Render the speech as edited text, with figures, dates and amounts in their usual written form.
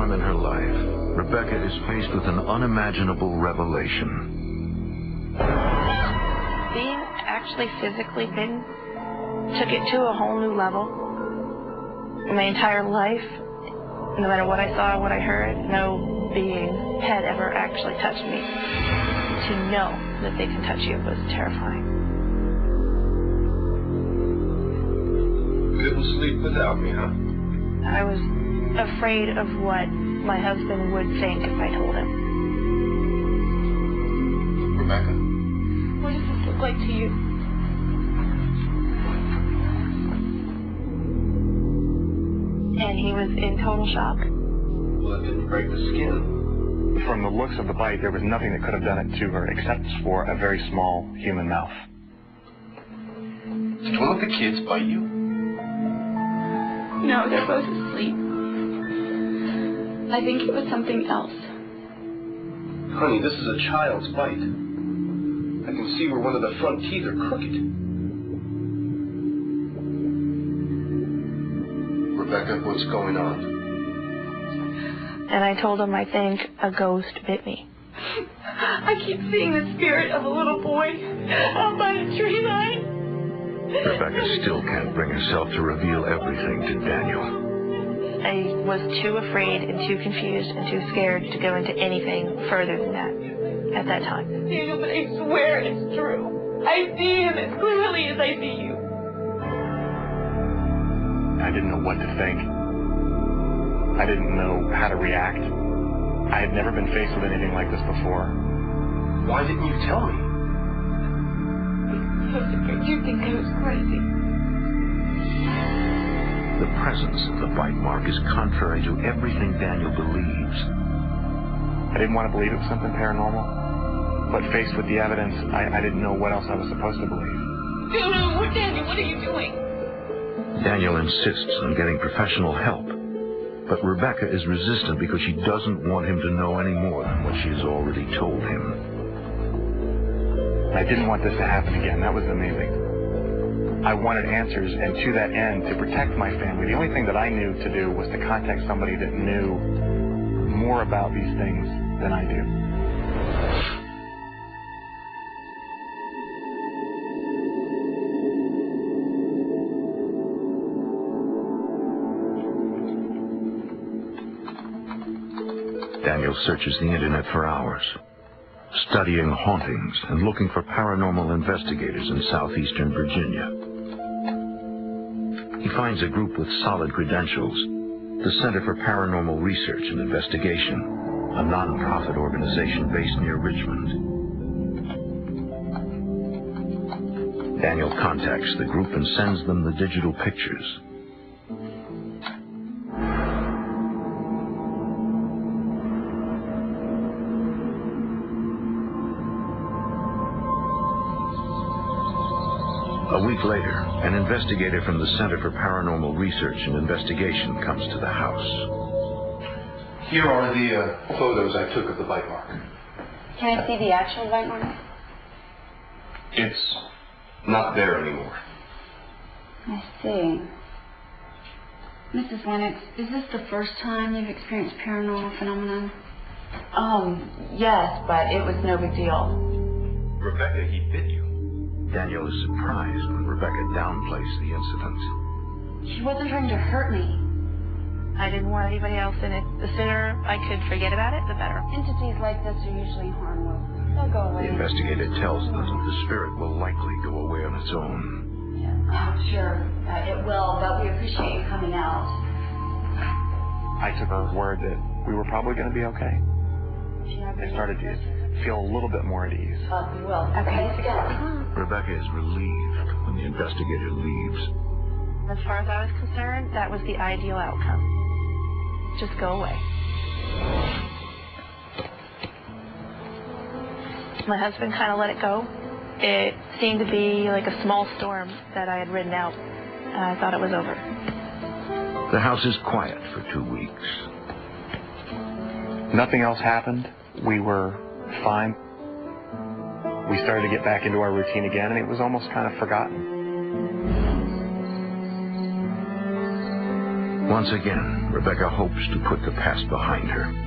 time in her life, Rebecca is faced with an unimaginable revelation. Being actually physically bitten took it to a whole new level. In my entire life, no matter what I saw, what I heard, no being had ever actually touched me. To know that they can touch you was terrifying. Couldn't sleep without me, huh? I was afraid of what my husband would think if I told him. Rebecca? What does this look like to you? And he was in total shock. Well, it didn't break the skin. From the looks of the bite, there was nothing that could have done it to her except for a very small human mouth. Did one of the kids bite you? No, they're both asleep. I think it was something else. Honey, this is a child's bite. I can see where one of the front teeth are crooked. Rebecca, what's going on? And I told him I think a ghost bit me. I keep seeing the spirit of a little boy out by the tree line. Rebecca still can't bring herself to reveal everything to Daniel. I was too afraid and too confused and too scared to go into anything further than that at that time. Daniel, but I swear it's true. I see him as clearly as I see you. I didn't know what to think. I didn't know how to react. I had never been faced with anything like this before. Why didn't you tell me? Because you think I was crazy. The presence of the bite mark is contrary to everything Daniel believes. I didn't want to believe it was something paranormal, but faced with the evidence, I didn't know what else I was supposed to believe. Daniel, what are you doing? Daniel insists on getting professional help, but Rebecca is resistant because she doesn't want him to know any more than what she has already told him. I didn't want this to happen again. That was the main thing. I wanted answers, and to that end, to protect my family, the only thing that I knew to do was to contact somebody that knew more about these things than I do. Daniel searches the internet for hours, studying hauntings and looking for paranormal investigators in southeastern Virginia. He finds a group with solid credentials, the Center for Paranormal Research and Investigation, a non-profit organization based near Richmond. Daniel contacts the group and sends them the digital pictures. A week later, an investigator from the Center for Paranormal Research and Investigation comes to the house. Here are the photos I took of the bite mark. Can I see the actual bite mark? It's not there anymore. I see. Mrs. Lennox, is this the first time you've experienced paranormal phenomenon? Yes, but it was no big deal. Rebecca, he bit you. Daniel is surprised when Rebecca downplays the incident. She wasn't trying to hurt me. I didn't want anybody else in it. The sooner I could forget about it, the better. Entities like this are usually harmless. They'll go away. The investigator tells them that the spirit will likely go away on its own. Yeah, I'm sure it will, but we appreciate you coming out. I took her word that we were probably going to be okay. I started to feel a little bit more at ease. We will. Okay. Rebecca is relieved when the investigator leaves. As far as I was concerned, that was the ideal outcome. Just go away. My husband kind of let it go. It seemed to be like a small storm that I had ridden out. I thought it was over. The house is quiet for 2 weeks. Nothing else happened. We were fine. We started to get back into our routine again, and it was almost kind of forgotten. Once again, Rebecca hopes to put the past behind her.